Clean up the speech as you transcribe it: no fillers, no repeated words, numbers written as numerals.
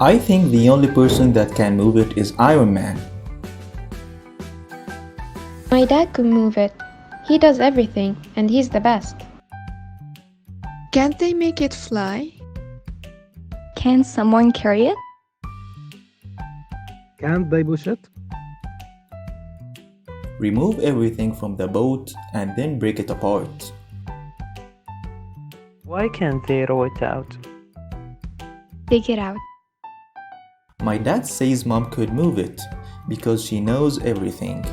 I think the only person that can move it is Iron Man. My dad could move it. He does everything, and he's the best. Can't they make it fly? Can someone carry it? Can't they push it? Remove everything from the boat and then break it apart. Why can't they row it out? Dig it out. My dad says mom could move it because she knows everything.